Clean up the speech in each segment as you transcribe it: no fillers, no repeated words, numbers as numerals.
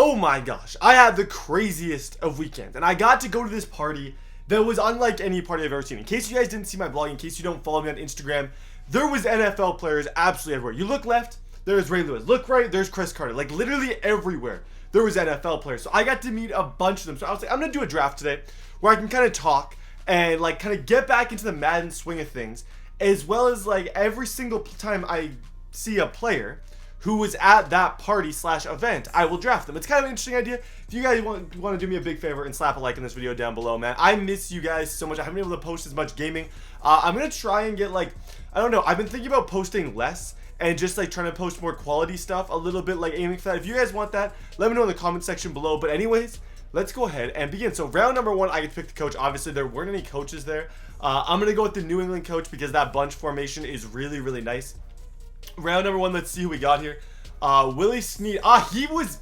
Oh my gosh, I had the craziest of weekends, and I got to go to this party that was unlike any party I've ever seen. In case you guys didn't see my vlog, in case you don't follow me on Instagram, there was NFL players absolutely everywhere. You look left, there's Ray Lewis. Look right, there's Chris Carter. Like literally everywhere, there was NFL players. So I got to meet a bunch of them. So I was like, I'm gonna do a draft today where I can kind of talk and like kind of get back into the Madden swing of things, as well as like every single time I see a player who was at that party / event, I will draft them. It's kind of an interesting idea. If you guys want to do me a big favor and slap a like in this video down below, man. I miss you guys so much. I haven't been able to post as much gaming. I'm going to try and get like, I don't know, I've been thinking about posting less and just like trying to post more quality stuff a little bit, like aiming for that. If you guys want that, let me know in the comment section below. But anyways, let's go ahead and begin. So round number 1, I get to pick the coach. Obviously, there weren't any coaches there. I'm going to go with the New England coach because that bunch formation is really, really nice. Round number 1, let's see who we got here. Willie Snead. He was...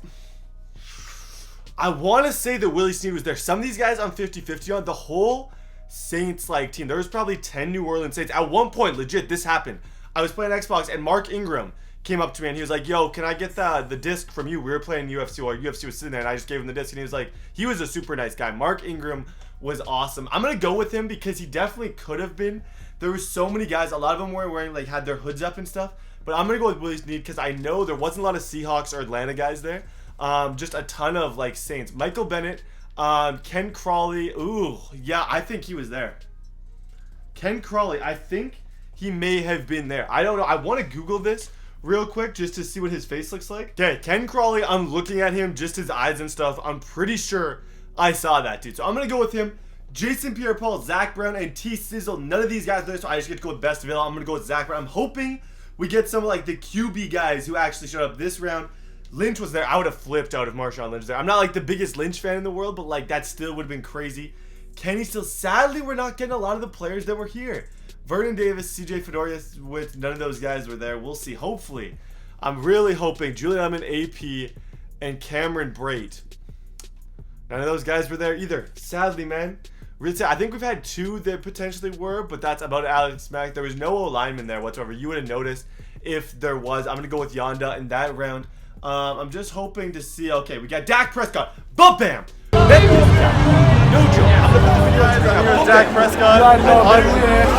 I want to say that Willie Snead was there. Some of these guys I'm 50-50 on. The whole Saints like team. There was probably 10 New Orleans Saints. At one point, legit, this happened. I was playing Xbox and Mark Ingram came up to me and he was like, yo, can I get the disc from you? We were playing UFC while UFC was sitting there and I just gave him the disc and he was like, he was a super nice guy. Mark Ingram was awesome. I'm going to go with him because he definitely could have been. There were so many guys. A lot of them were wearing like had their hoods up and stuff. But I'm going to go with Willie Snead because I know there wasn't a lot of Seahawks or Atlanta guys there. Just a ton of like Saints. Michael Bennett, Ken Crawley. Ooh, yeah, I think he was there. Ken Crawley, I think he may have been there. I don't know. I want to Google this real quick just to see what his face looks like. Okay, Ken Crawley, I'm looking at him, just his eyes and stuff. I'm pretty sure I saw that dude. So I'm going to go with him. Jason Pierre-Paul, Zach Brown, and T. Sizzle. None of these guys are there, so I just get to go with best available. I'm going to go with Zach Brown. I'm hoping we get some of like the QB guys who actually showed up this round. Lynch was there. I would have flipped out if Marshawn Lynch was there. I'm not like the biggest Lynch fan in the world, but like that still would have been crazy. Kenny still, sadly, we're not getting a lot of the players that were here. Vernon Davis, CJ Fedorius, with none of those guys were there. We'll see. Hopefully. I'm really hoping Julian Edelman, AP, and Cameron Brate. None of those guys were there either. Sadly, man. I think we've had 2 that potentially were, but that's about Alex Mack. There was no O-lineman there whatsoever. You would have noticed if there was. I'm going to go with Yonda in that round. I'm just hoping to see. Okay, we got Dak Prescott. Bam! No joke. Dak Prescott.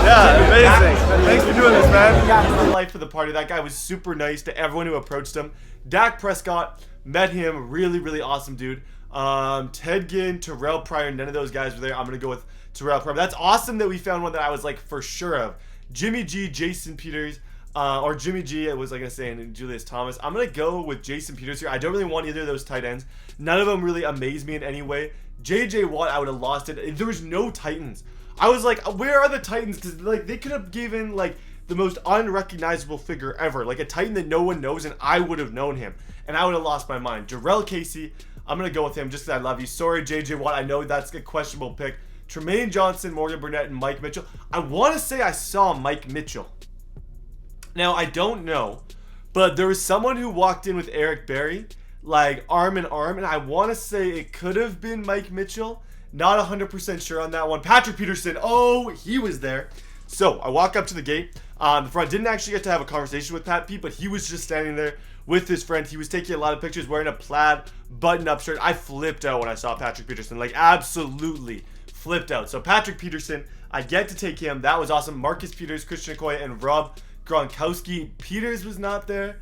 Yeah, amazing. Thanks for doing this, man. Got life for the party. That guy was super nice to everyone who approached him. Dak Prescott, met him. Really, really awesome dude. Ted Ginn, Terrell Pryor, none of those guys were there. I'm going to go with Terrell Pryor. That's awesome that we found one that I was like for sure of. Jimmy G, Jason Peters, or Jimmy G, I was like I was saying, and Julius Thomas. I'm going to go with Jason Peters here. I don't really want either of those tight ends. None of them really amaze me in any way. JJ Watt, I would have lost it. There was no Titans. I was like, where are the Titans? Because like they could have given like the most unrecognizable figure ever. Like a Titan that no one knows, and I would have known him. And I would have lost my mind. Jarrell Casey, I'm going to go with him just because I love you. Sorry, JJ Watt. I know that's a questionable pick. Tremaine Johnson, Morgan Burnett, and Mike Mitchell. I want to say I saw Mike Mitchell. Now, I don't know, but there was someone who walked in with Eric Berry, like arm in arm, and I want to say it could have been Mike Mitchell. Not 100% sure on that one. Patrick Peterson, oh, he was there. So I walk up to the gate. The front didn't actually get to have a conversation with Pat Pete, but he was just standing there with his friend. He was taking a lot of pictures wearing a plaid button-up shirt. I flipped out when I saw Patrick Peterson. Like, absolutely flipped out. So Patrick Peterson, I get to take him. That was awesome. Marcus Peters, Christian Okoye, and Rob Gronkowski. Peters was not there.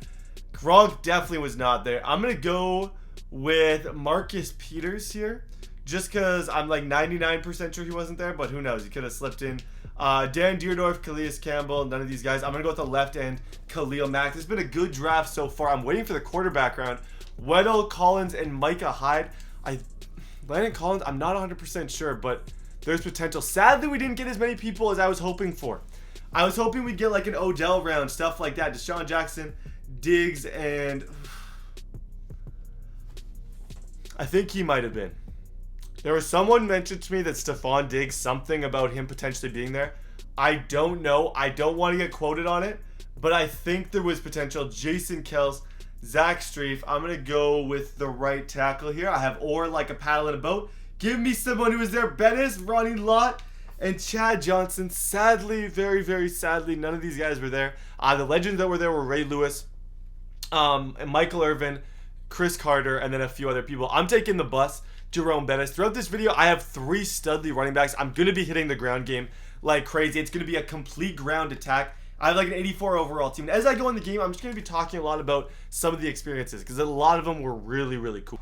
Gronk definitely was not there. I'm going to go with Marcus Peters here, just because I'm like 99% sure he wasn't there, but who knows? He could have slipped in. Dan Deerdorf, Calais Campbell, none of these guys. I'm going to go with the left end, Khalil Mack. It's been a good draft so far. I'm waiting for the quarterback round. Weddle, Collins, and Micah Hyde. Landon Collins, I'm not 100% sure, but there's potential. Sadly, we didn't get as many people as I was hoping for. I was hoping we'd get like an Odell round, stuff like that. Deshaun Jackson, Diggs, and I think he might have been. There was someone mentioned to me that Stephon Diggs, something about him potentially being there. I don't know. I don't want to get quoted on it, but I think there was potential. Jason Kels, Zach Streif. I'm going to go with the right tackle here. I have Orr like a paddle in a boat. Give me someone who was there. Bennis, Ronnie Lott, and Chad Johnson. Sadly, very, very sadly, none of these guys were there. The legends that were there were Ray Lewis, and Michael Irvin, Chris Carter, and then a few other people. I'm taking the bus, Jerome Bettis. Throughout this video, I have 3 studly running backs. I'm going to be hitting the ground game like crazy. It's going to be a complete ground attack. I have like an 84 overall team. As I go in the game, I'm just going to be talking a lot about some of the experiences because a lot of them were really, really cool.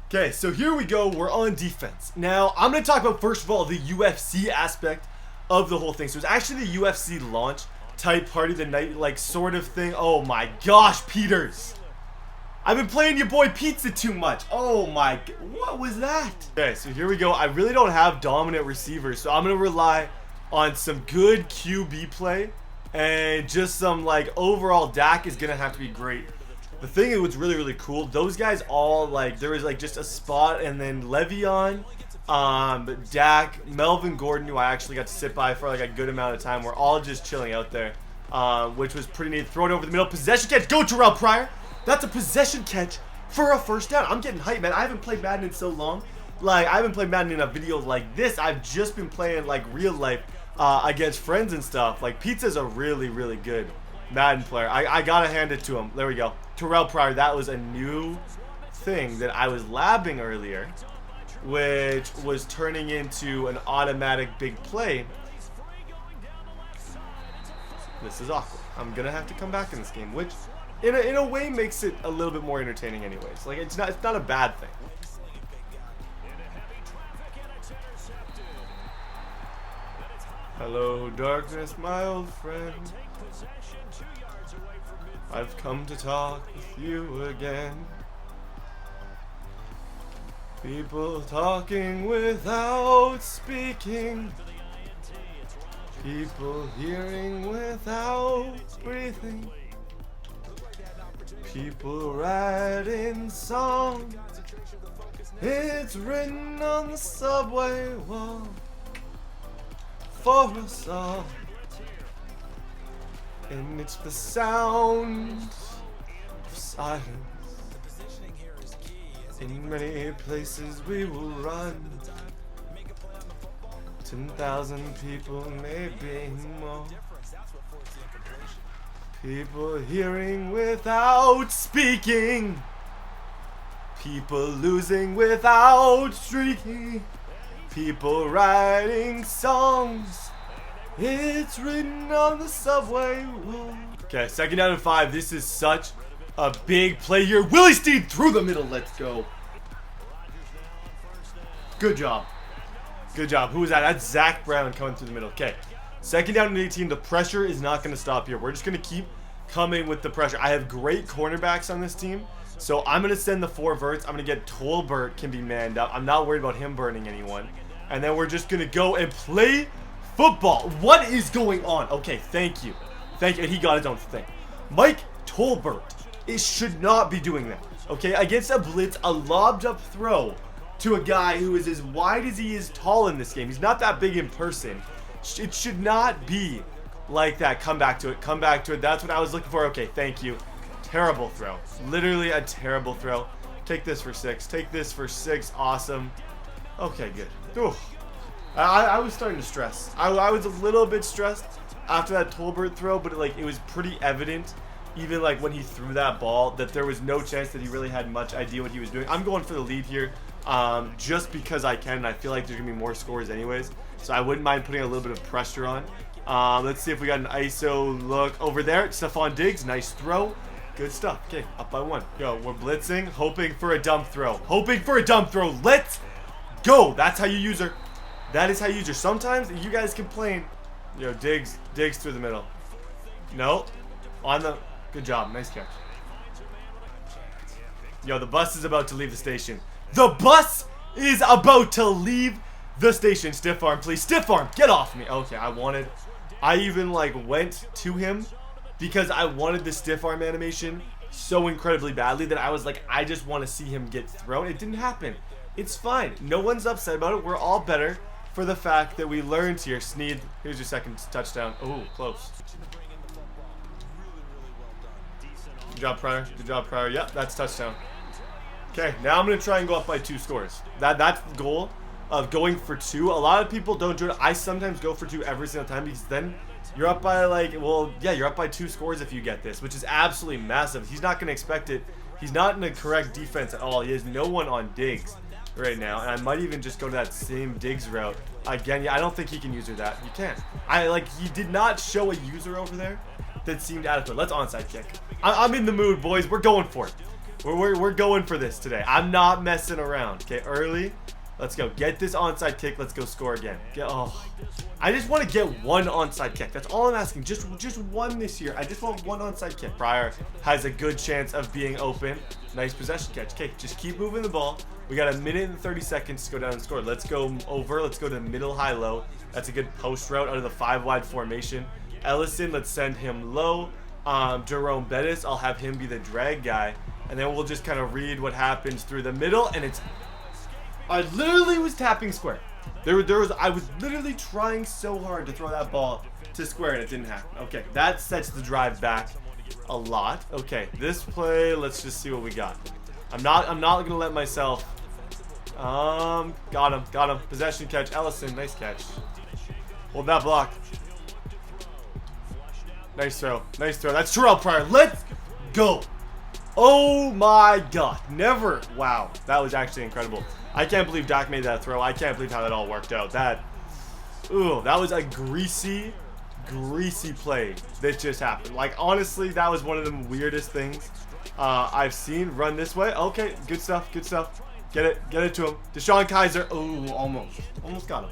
Okay, so here we go. We're on defense. Now, I'm going to talk about, first of all, the UFC aspect of the whole thing. So it's actually the UFC launch type party the night, like, sort of thing. Oh my gosh, Peters. I've been playing your boy Pizza too much. Oh my, what was that? Okay, so here we go. I really don't have dominant receivers, so I'm going to rely on some good QB play. And just some, like, overall Dak is going to have to be great. The thing that was really, really cool, those guys all, like, there was, like, just a spot, and then Le'Veon, Dak, Melvin Gordon, who I actually got to sit by for, like, a good amount of time, were all just chilling out there, which was pretty neat. Throw it over the middle, possession catch, go Terrell Pryor. That's a possession catch for a first down. I'm getting hyped, man. I haven't played Madden in so long. Like, I haven't played Madden in a video like this. I've just been playing, like, real life. Against friends and stuff. Like, Pizza's a really, really good Madden player. I gotta hand it to him. There we go. Terrell Pryor. That was a new thing that I was labbing earlier, which was turning into an automatic big play. This is awkward. I'm gonna have to come back in this game, which in a way makes it a little bit more entertaining anyways. Like, it's not a bad thing. Hello, darkness, my old friend. I've come to talk with you again. People talking without speaking. People hearing without breathing. People writing songs. It's written on the subway wall. For us all, and it's the sound of silence. In many places we will run. 10,000 people, maybe more. People hearing without speaking. People losing without streaking. People writing songs. It's written on the subway wall. Okay, 2nd down and 5. This is such a big play here. Willie Steed through the middle. Let's go. Good job. Good job. Who was that? That's Zach Brown coming through the middle. Okay, 2nd down and 18. The pressure is not going to stop here. We're just going to keep coming with the pressure. I have great cornerbacks on this team. So I'm going to send the 4 verts. I'm going to get Tolbert can be manned up. I'm not worried about him burning anyone. And then we're just going to go and play football. What is going on? Okay, thank you. Thank you. And he got his own thing. Mike Tolbert should not be doing that. Okay, against a blitz, a lobbed up throw to a guy who is as wide as he is tall in this game. He's not that big in person. It should not be like that. Come back to it. Come back to it. That's what I was looking for. Okay, thank you. Terrible throw. Literally a terrible throw. Take this for 6. Take this for 6. Awesome. Okay, good. Ooh. I was starting to stress. I was a little bit stressed after that Tolbert throw, but it was pretty evident, even like when he threw that ball, that there was no chance that he really had much idea what he was doing. I'm going for the lead here, just because I can, and I feel like there's gonna be more scores anyways, so I wouldn't mind putting a little bit of pressure on. Let's see if we got an ISO look over there. Stephon Diggs, nice throw. Good stuff. Okay, up by 1. Yo, we're blitzing, hoping for a dump throw. Hoping for a dump throw. Let's go. That's how you use her. That is how you use her. Sometimes you guys complain. Yo, Diggs through the middle. No. On the... Good job. Nice catch. Yo, the bus is about to leave the station. The bus is about to leave the station. Stiff arm, please. Stiff arm. Get off me. Okay, I even, went to him because I wanted the stiff arm animation so incredibly badly that I was like, I just want to see him get thrown. It didn't happen. It's fine. No one's upset about it. We're all better for the fact that we learned here. Sneed, here's your 2nd touchdown. Oh, close. Good job, Pryor. Good job, Pryor. Yep, that's touchdown. Okay, now I'm going to try and go up by 2 scores. That's the goal of going for 2. A lot of people don't do it. I sometimes go for 2 every single time because then you're up by you're up by 2 scores if you get this, which is absolutely massive. He's not going to expect it. He's not in the correct defense at all. He has no one on Diggs right now, and I might even just go to that same Diggs route again. Yeah, I don't think he can user that. You can't. He did not show a user over there that seemed adequate. Let's onside kick. I'm in the mood, boys. We're going for it. We're going for this today. I'm not messing around. Okay, early. Let's go. Get this onside kick. Let's go score again. I just want to get one onside kick. That's all I'm asking. Just one this year. I just want one onside kick. Pryor has a good chance of being open. Nice possession catch. Okay, just keep moving the ball. We got a minute and 30 seconds to go down and score. Let's go over. Let's go to middle, high, low. That's a good post route out of the 5-wide formation. Ellison, let's send him low. Jerome Bettis, I'll have him be the drag guy. And then we'll just kind of read what happens through the middle. And I literally was tapping square. I was literally trying so hard to throw that ball to square and it didn't happen. Okay, that sets the drive back a lot. Okay, this play, let's just see what we got. I'm not gonna let myself. Got him. Possession catch. Ellison, nice catch. Hold that block. Nice throw. That's Terrell Pryor. Let's go. Oh my God. Never. Wow. That was actually incredible. I can't believe Dak made that throw. I can't believe how that all worked out. That was a greasy play that just happened. Like, honestly, that was one of the weirdest things I've seen. Run this way. Okay, good stuff. Get it to him. Deshaun Kaiser. Oh, almost got him.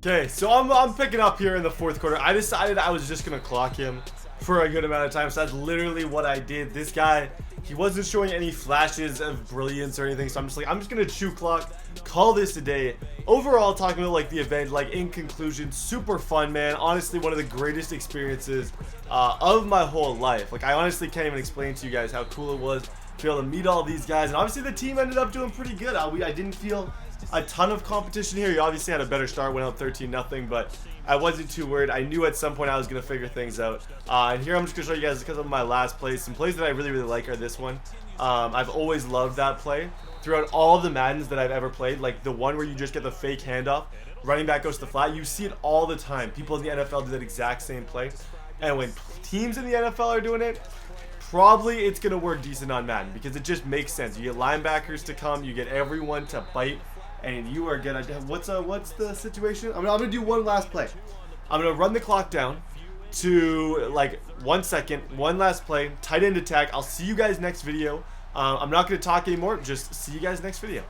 Okay, so I'm picking up here in the fourth quarter. I decided I was just going to clock him for a good amount of time. So that's literally what I did. This guy, he wasn't showing any flashes of brilliance or anything. So I'm just going to chew clock, call this a day. Overall, talking about like the event, like in conclusion, super fun, man. Honestly, one of the greatest experiences of my whole life. Like, I honestly can't even explain to you guys how cool it was to be able to meet all these guys. And obviously the team ended up doing pretty good. I didn't feel a ton of competition here. You obviously had a better start, went out 13-0, but I wasn't too worried. I knew at some point I was going to figure things out. And here I'm just going to show you guys because of my last plays. Some plays that I really like are this one. I've always loved that play. Throughout all the Maddens that I've ever played, like the one where you just get the fake handoff, running back goes to the flat, you see it all the time. People in the NFL do that exact same play. And when teams in the NFL are doing it, probably it's going to work decent on Madden because it just makes sense. You get linebackers to come, you get everyone to bite, and you are gonna. What's the situation? I'm gonna do one last play. I'm gonna run the clock down to like 1 second. One last play. Tight end attack. I'll see you guys next video. I'm not gonna talk anymore. Just see you guys next video.